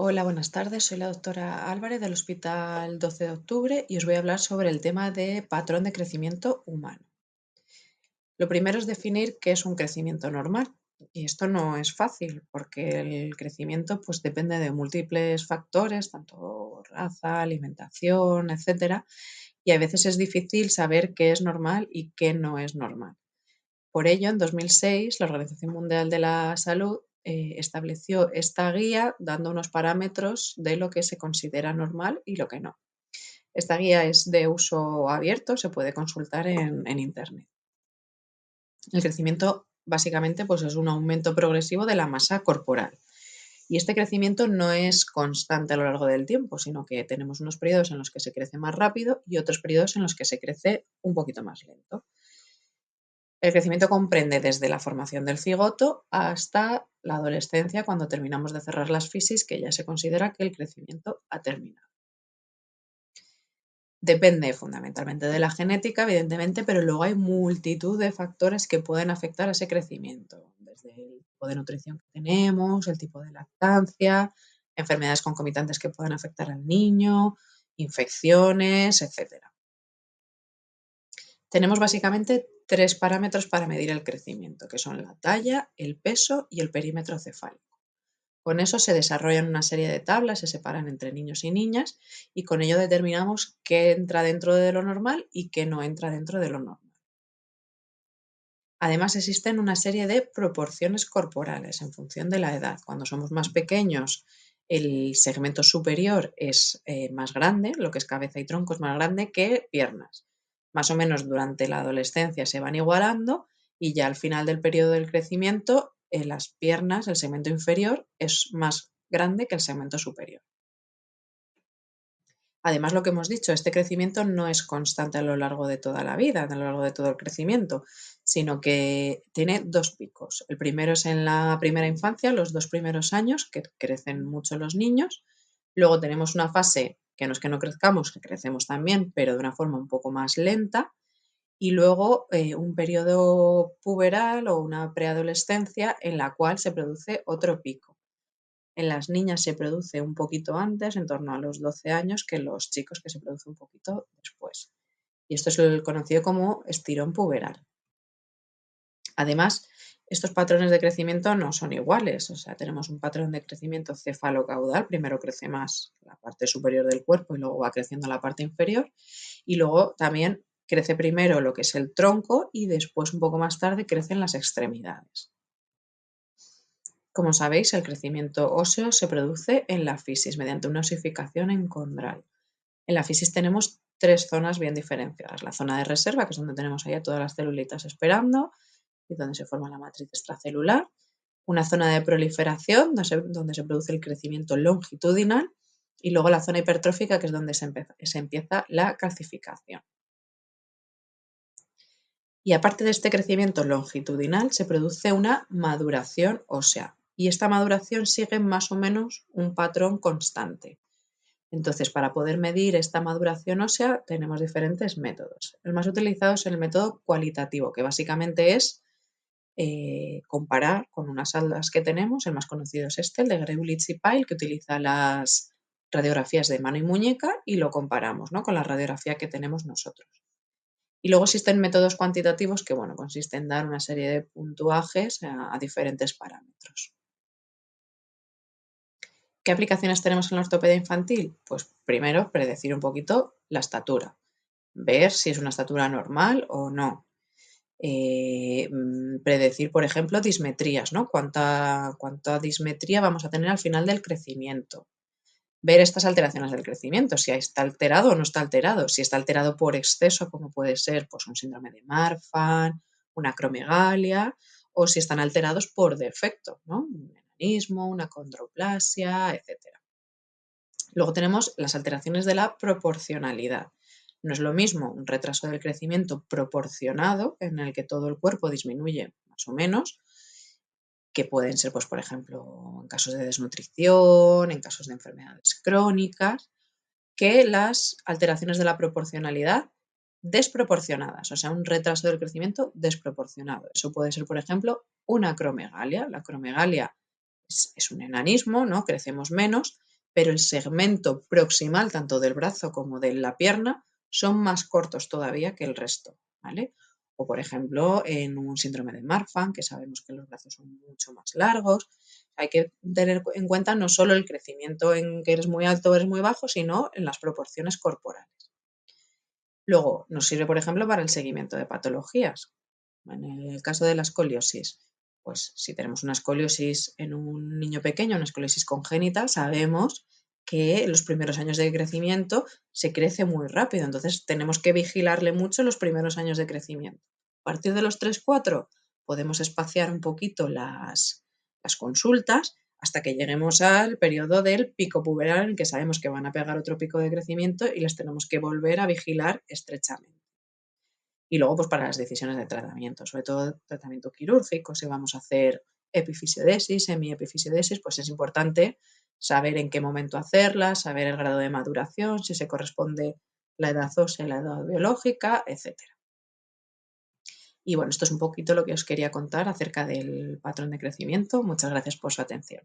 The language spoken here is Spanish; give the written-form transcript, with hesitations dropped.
Hola, buenas tardes. Soy la doctora Álvarez del Hospital 12 de Octubre y os voy a hablar sobre el tema de patrón de crecimiento humano. Lo primero es definir qué es un crecimiento normal. Y esto no es fácil porque el crecimiento pues, depende de múltiples factores, tanto raza, alimentación, etcétera, y a veces es difícil saber qué es normal y qué no es normal. Por ello, en 2006, la Organización Mundial de la Salud estableció esta guía dando unos parámetros de lo que se considera normal y lo que no. Esta guía es de uso abierto, se puede consultar en Internet. El crecimiento básicamente pues, es un aumento progresivo de la masa corporal. Y este crecimiento no es constante a lo largo del tiempo, sino que tenemos unos periodos en los que se crece más rápido y otros periodos en los que se crece un poquito más lento. El crecimiento comprende desde la formación del cigoto hasta la adolescencia, cuando terminamos de cerrar las fisis, que ya se considera que el crecimiento ha terminado. Depende fundamentalmente de la genética, evidentemente, pero luego hay multitud de factores que pueden afectar a ese crecimiento, desde el tipo de nutrición que tenemos, el tipo de lactancia, enfermedades concomitantes que puedan afectar al niño, infecciones, etcétera. Tenemos básicamente tres parámetros para medir el crecimiento, que son la talla, el peso y el perímetro cefálico. Con eso se desarrollan una serie de tablas, se separan entre niños y niñas y con ello determinamos qué entra dentro de lo normal y qué no entra dentro de lo normal. Además, existen una serie de proporciones corporales en función de la edad. Cuando somos más pequeños, el segmento superior es más grande, lo que es cabeza y tronco es más grande que piernas. Más o menos durante la adolescencia se van igualando y ya al final del periodo del crecimiento, las piernas, el segmento inferior, es más grande que el segmento superior. Además, lo que hemos dicho, este crecimiento no es constante a lo largo de toda la vida, a lo largo de todo el crecimiento, sino que tiene dos picos. El primero es en la primera infancia, los 2 primeros años, que crecen mucho los niños. Luego tenemos una fase que no es que no crezcamos, que crecemos también, pero de una forma un poco más lenta. Y luego un periodo puberal o una preadolescencia en la cual se produce otro pico. En las niñas se produce un poquito antes, en torno a los 12 años, que en los chicos, que se produce un poquito después. Y esto es el conocido como estirón puberal. Además, estos patrones de crecimiento no son iguales, o sea, tenemos un patrón de crecimiento cefalocaudal, primero crece más la parte superior del cuerpo y luego va creciendo la parte inferior, y luego también crece primero lo que es el tronco y después, un poco más tarde, crecen las extremidades. Como sabéis, el crecimiento óseo se produce en la fisis mediante una osificación encondral. En la fisis tenemos tres zonas bien diferenciadas. La zona de reserva, que es donde tenemos ahí a todas las celulitas esperando y donde se forma la matriz extracelular. Una zona de proliferación, donde se produce el crecimiento longitudinal. Y luego la zona hipertrófica, que es donde se empieza la calcificación. Y aparte de este crecimiento longitudinal, se produce una maduración ósea. Y esta maduración sigue más o menos un patrón constante. Entonces, para poder medir esta maduración ósea, tenemos diferentes métodos. El más utilizado es el método cualitativo, que básicamente es comparar con unas aldas que tenemos. El más conocido es este, el de Greulitz y Pyle, que utiliza las radiografías de mano y muñeca y lo comparamos, ¿no?, con la radiografía que tenemos nosotros. Y luego existen métodos cuantitativos que, bueno, consisten en dar una serie de puntuajes a diferentes parámetros. ¿Qué aplicaciones tenemos en la ortopedia infantil? Pues primero, predecir un poquito la estatura, ver si es una estatura normal o no. Predecir, por ejemplo, dismetrías, ¿no? ¿Cuánta dismetría vamos a tener al final del crecimiento? Ver estas alteraciones del crecimiento, si está alterado o no está alterado. Si está alterado por exceso, como puede ser pues, un síndrome de Marfan, una acromegalia, o si están alterados por defecto, ¿no? Un enanismo, una condroplasia, etcétera. Luego tenemos las alteraciones de la proporcionalidad. No es lo mismo un retraso del crecimiento proporcionado, en el que todo el cuerpo disminuye más o menos, que pueden ser, pues, por ejemplo, en casos de desnutrición, en casos de enfermedades crónicas, que las alteraciones de la proporcionalidad desproporcionadas, o sea, un retraso del crecimiento desproporcionado. Eso puede ser, por ejemplo, una acromegalia. La acromegalia es un enanismo, ¿no? Crecemos menos, pero el segmento proximal, tanto del brazo como de la pierna, son más cortos todavía que el resto, ¿vale? O, por ejemplo, en un síndrome de Marfan, que sabemos que los brazos son mucho más largos. Hay que tener en cuenta no solo el crecimiento en que eres muy alto o eres muy bajo, sino en las proporciones corporales. Luego, nos sirve, por ejemplo, para el seguimiento de patologías. En el caso de la escoliosis, pues si tenemos una escoliosis en un niño pequeño, una escoliosis congénita, sabemos que en los primeros años de crecimiento se crece muy rápido, entonces tenemos que vigilarle mucho los primeros años de crecimiento. A partir de los 3-4 podemos espaciar un poquito las consultas hasta que lleguemos al periodo del pico puberal, en que sabemos que van a pegar otro pico de crecimiento y les tenemos que volver a vigilar estrechamente. Y luego, pues para las decisiones de tratamiento, sobre todo tratamiento quirúrgico, si vamos a hacer epifisiodesis, semiepifisiodesis, pues es importante saber en qué momento hacerla, saber el grado de maduración, si se corresponde la edad ósea y la edad biológica, etcétera. Y bueno, esto es un poquito lo que os quería contar acerca del patrón de crecimiento. Muchas gracias por su atención.